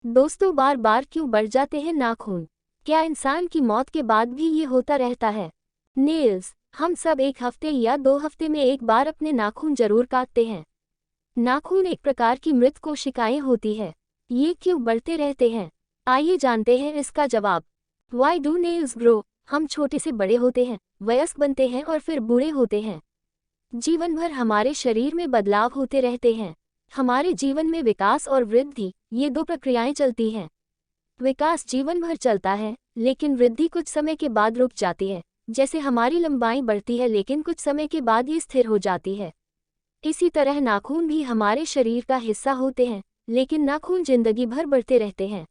दोस्तों, बार बार क्यों बढ़ जाते हैं नाखून? क्या इंसान की मौत के बाद भी ये होता रहता है? नेल्स। हम सब एक हफ्ते या 2 हफ्ते में एक बार अपने नाखून जरूर काटते हैं। नाखून एक प्रकार की मृत कोशिकाएं होती है। ये क्यों बढ़ते रहते हैं? आइए जानते हैं इसका जवाब। Why do nails grow? हम छोटे से बड़े होते हैं, वयस्क बनते हैं और फिर बूढ़े होते हैं। जीवन भर हमारे शरीर में बदलाव होते रहते हैं। हमारे जीवन में विकास और वृद्धि, ये 2 प्रक्रियाएं चलती हैं। विकास जीवन भर चलता है, लेकिन वृद्धि कुछ समय के बाद रुक जाती है। जैसे हमारी लंबाई बढ़ती है लेकिन कुछ समय के बाद ये स्थिर हो जाती है। इसी तरह नाखून भी हमारे शरीर का हिस्सा होते हैं, लेकिन नाखून जिंदगी भर बढ़ते रहते हैं।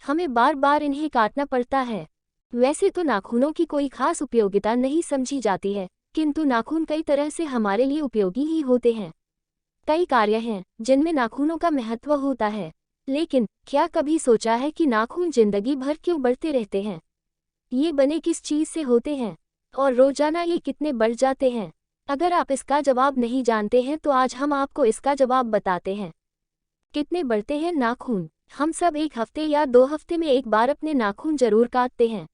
हमें बार बार इन्हें काटना पड़ता है। वैसे तो नाखूनों की कोई खास उपयोगिता नहीं समझी जाती है, किंतु नाखून कई तरह से हमारे लिए उपयोगी ही होते हैं। कई कार्य हैं जिनमें नाखूनों का महत्व होता है, लेकिन क्या कभी सोचा है कि नाखून जिंदगी भर क्यों बढ़ते रहते हैं? ये बने किस चीज से होते हैं और रोजाना ये कितने बढ़ जाते हैं? अगर आप इसका जवाब नहीं जानते हैं तो आज हम आपको इसका जवाब बताते हैं। कितने बढ़ते हैं नाखून? हम सब एक हफ्ते या 2 हफ्ते में एक बार अपने नाखून जरूर काटते हैं।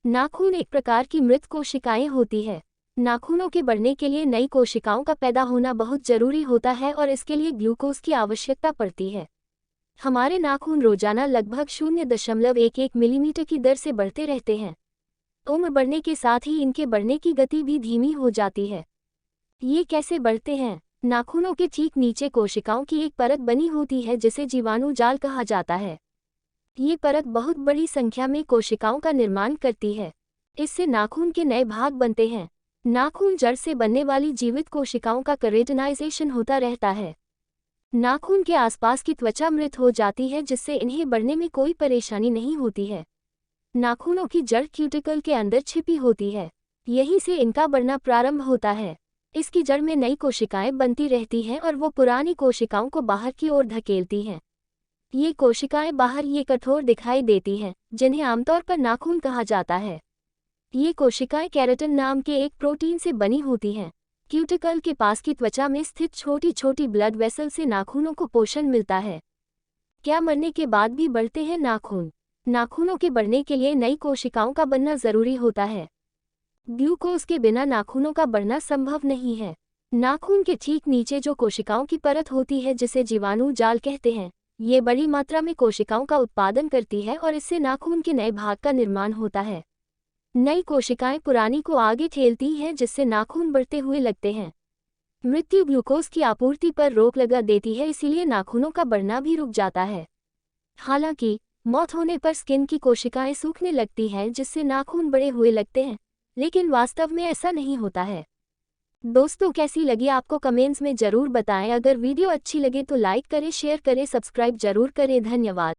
नाखून एक प्रकार की मृत कोशिकाएं होती है। नाखूनों के बढ़ने के लिए नई कोशिकाओं का पैदा होना बहुत जरूरी होता है और इसके लिए ग्लूकोज की आवश्यकता पड़ती है। हमारे नाखून रोजाना लगभग 0.11 मिलीमीटर की दर से बढ़ते रहते हैं। उम्र बढ़ने के साथ ही इनके बढ़ने की गति भी धीमी हो जाती है। ये कैसे बढ़ते हैं? नाखूनों के ठीक नीचे कोशिकाओं की एक परत बनी होती है जिसे जीवाणु जाल कहा जाता है। ये परत बहुत बड़ी संख्या में कोशिकाओं का निर्माण करती है। इससे नाखून के नए भाग बनते हैं। नाखून जड़ से बनने वाली जीवित कोशिकाओं का केराटिनाइजेशन होता रहता है। नाखून के आसपास की त्वचा मृत हो जाती है जिससे इन्हें बढ़ने में कोई परेशानी नहीं होती है। नाखूनों की जड़ क्यूटिकल के अंदर छिपी होती है। यहीं से इनका बढ़ना प्रारंभ होता है। इसकी जड़ में नई कोशिकाएं बनती रहती हैं और वो पुरानी कोशिकाओं को बाहर की ओर धकेलती हैं। ये कोशिकाएं बाहर ये कठोर दिखाई देती हैं, जिन्हें आमतौर पर नाखून कहा जाता है। ये कोशिकाएं केराटिन नाम के एक प्रोटीन से बनी होती हैं। क्यूटिकल के पास की त्वचा में स्थित छोटी छोटी ब्लड वेसल से नाखूनों को पोषण मिलता है। क्या मरने के बाद भी बढ़ते हैं नाखून? नाखूनों के बढ़ने के लिए नई कोशिकाओं का बनना जरूरी होता है। ग्लूकोज के बिना नाखूनों का बढ़ना संभव नहीं है। नाखून के ठीक नीचे जो कोशिकाओं की परत होती है जिसे जीवाणु जाल कहते हैं, ये बड़ी मात्रा में कोशिकाओं का उत्पादन करती है और इससे नाखून के नए भाग का निर्माण होता है। नई कोशिकाएं पुरानी को आगे ठेलती हैं जिससे नाखून बढ़ते हुए लगते हैं। मृत्यु ग्लूकोज की आपूर्ति पर रोक लगा देती है, इसीलिए नाखूनों का बढ़ना भी रुक जाता है। हालांकि मौत होने पर स्किन की कोशिकाएं सूखने लगती हैं जिससे नाखून बड़े हुए लगते हैं, लेकिन वास्तव में ऐसा नहीं होता है। दोस्तों, कैसी लगी आपको कमेंट्स में जरूर बताएं। अगर वीडियो अच्छी लगे तो लाइक करें, शेयर करें, सब्सक्राइब जरूर करें। धन्यवाद।